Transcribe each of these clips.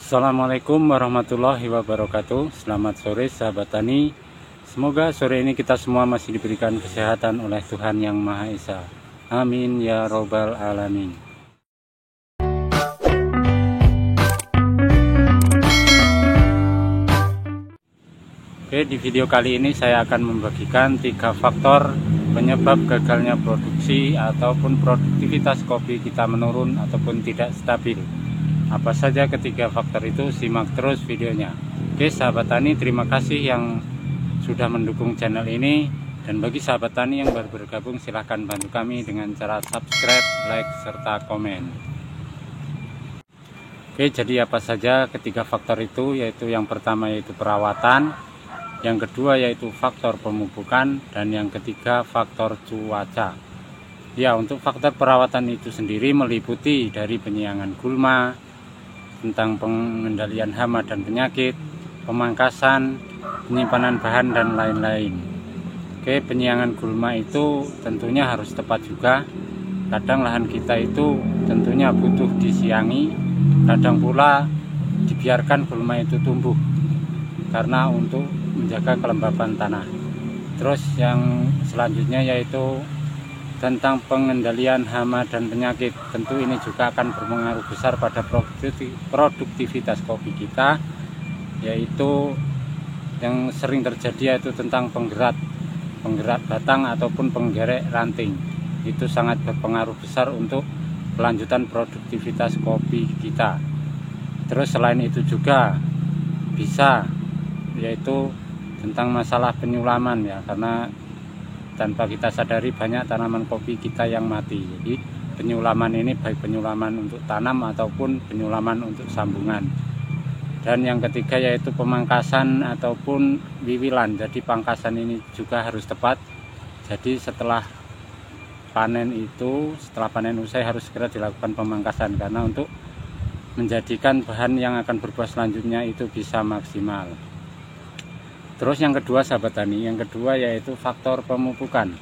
Assalamualaikum warahmatullahi wabarakatuh. Selamat sore sahabat tani. Semoga sore ini kita semua masih diberikan kesehatan oleh Tuhan Yang Maha Esa. Amin ya robbal alamin. Oke, di video kali ini saya akan membagikan 3 faktor penyebab gagalnya produksi ataupun produktivitas kopi kita menurun ataupun tidak stabil. Apa saja ketiga faktor itu, simak terus videonya. Oke sahabat tani, terima kasih yang sudah mendukung channel ini. Dan bagi sahabat tani yang baru bergabung, silahkan bantu kami dengan cara subscribe, like, serta komen. Oke, jadi apa saja ketiga faktor itu, yaitu yang pertama yaitu perawatan, yang kedua yaitu faktor pemupukan, dan yang ketiga faktor cuaca. Ya, untuk faktor perawatan itu sendiri meliputi dari penyiangan gulma, tentang pengendalian hama dan penyakit, pemangkasan, penyimpanan bahan, dan lain-lain. Oke, penyiangan gulma itu tentunya harus tepat juga. Kadang lahan kita itu tentunya butuh disiangi, kadang pula dibiarkan gulma itu tumbuh karena untuk menjaga kelembapan tanah. Terus yang selanjutnya yaitu tentang pengendalian hama dan penyakit. Tentu ini juga akan berpengaruh besar pada produktivitas kopi kita, yaitu yang sering terjadi yaitu tentang penggerak batang ataupun penggerek ranting. Itu sangat berpengaruh besar untuk kelanjutan produktivitas kopi kita. Terus selain itu juga bisa yaitu tentang masalah penyulaman ya, karena tanpa kita sadari banyak tanaman kopi kita yang mati. Jadi penyulaman ini baik penyulaman untuk tanam ataupun penyulaman untuk sambungan. Dan yang ketiga yaitu pemangkasan ataupun wiwilan. Jadi pangkasan ini juga harus tepat. Jadi setelah panen usai harus segera dilakukan pemangkasan, karena untuk menjadikan bahan yang akan berbuah selanjutnya itu bisa maksimal. Terus yang kedua sahabat tani, yang kedua yaitu faktor pemupukan.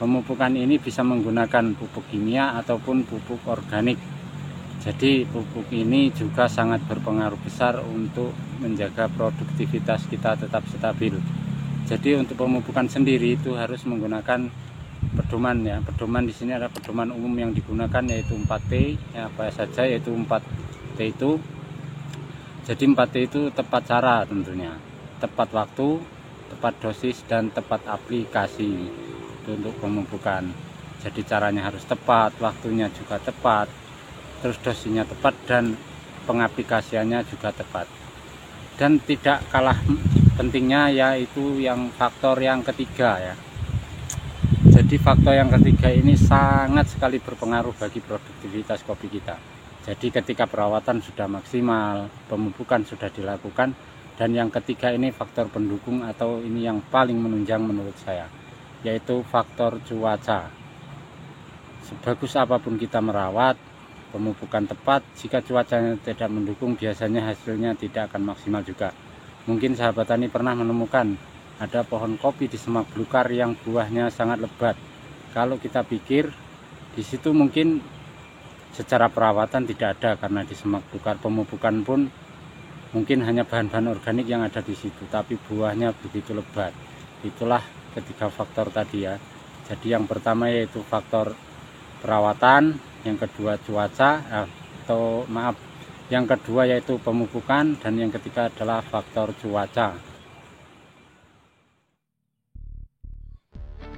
Pemupukan ini bisa menggunakan pupuk kimia ataupun pupuk organik. Jadi pupuk ini juga sangat berpengaruh besar untuk menjaga produktivitas kita tetap stabil. Jadi untuk pemupukan sendiri itu harus menggunakan pedoman ya. Pedoman di sini ada pedoman umum yang digunakan yaitu 4T. Ya, apa saja yaitu 4T itu. Jadi 4T itu tepat cara tentunya. Tepat waktu, tepat dosis, dan tepat aplikasi untuk pemupukan. Jadi caranya harus tepat, waktunya juga tepat, terus dosisnya tepat, dan pengaplikasiannya juga tepat. Dan tidak kalah pentingnya yaitu yang faktor yang ketiga ya. Jadi faktor yang ketiga ini sangat sekali berpengaruh bagi produktivitas kopi kita. Jadi ketika perawatan sudah maksimal, pemupukan sudah dilakukan, dan yang ketiga ini faktor pendukung atau ini yang paling menunjang menurut saya, yaitu faktor cuaca. Sebagus apapun kita merawat, pemupukan tepat, jika cuacanya tidak mendukung biasanya hasilnya tidak akan maksimal juga. Mungkin sahabat tani pernah menemukan ada pohon kopi di semak belukar yang buahnya sangat lebat. Kalau kita pikir di situ mungkin secara perawatan tidak ada, karena di semak belukar pemupukan pun mungkin hanya bahan-bahan organik yang ada di situ, tapi buahnya begitu lebat. Itulah ketiga faktor tadi ya. Jadi yang pertama yaitu faktor perawatan, yang kedua cuaca, yang kedua yaitu pemupukan, dan yang ketiga adalah faktor cuaca.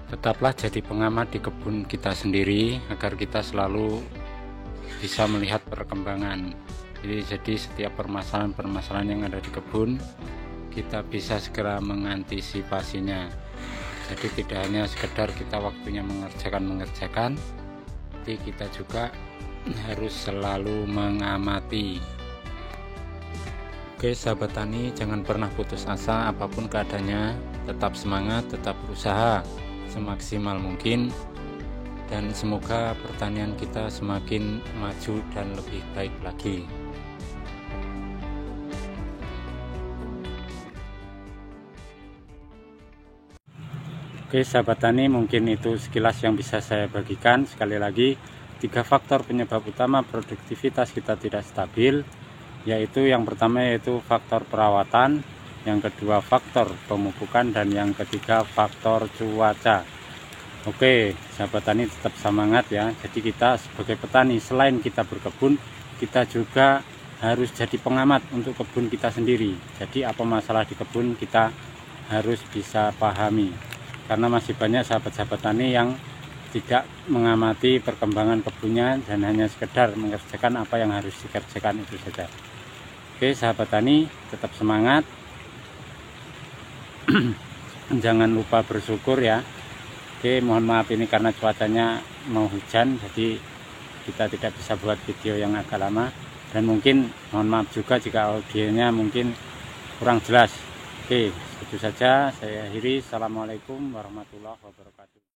Tetaplah jadi pengamat di kebun kita sendiri agar kita selalu bisa melihat perkembangan. Jadi setiap permasalahan yang ada di kebun kita bisa segera mengantisipasinya. Jadi tidak hanya sekedar kita waktunya mengerjakan, tapi kita juga harus selalu mengamati. Oke sahabat tani, jangan pernah putus asa apapun keadaannya. Tetap semangat, tetap berusaha semaksimal mungkin, dan semoga pertanian kita semakin maju dan lebih baik lagi. Oke sahabat tani, mungkin itu sekilas yang bisa saya bagikan. Sekali lagi, 3 faktor penyebab utama produktivitas kita tidak stabil, yaitu yang pertama yaitu faktor perawatan, yang kedua faktor pemupukan, dan yang ketiga faktor cuaca. Oke, sahabat tani tetap semangat ya. Jadi kita sebagai petani selain kita berkebun, kita juga harus jadi pengamat untuk kebun kita sendiri. Jadi apa masalah di kebun kita harus bisa pahami. Karena masih banyak sahabat-sahabat tani yang tidak mengamati perkembangan kebunnya dan hanya sekedar mengerjakan apa yang harus dikerjakan itu saja. Oke, sahabat tani tetap semangat. Jangan lupa bersyukur ya. Oke, mohon maaf ini karena cuacanya mau hujan, jadi kita tidak bisa buat video yang agak lama, dan mungkin mohon maaf juga jika audionya mungkin kurang jelas. Oke, itu saja saya akhiri. Assalamualaikum warahmatullahi wabarakatuh.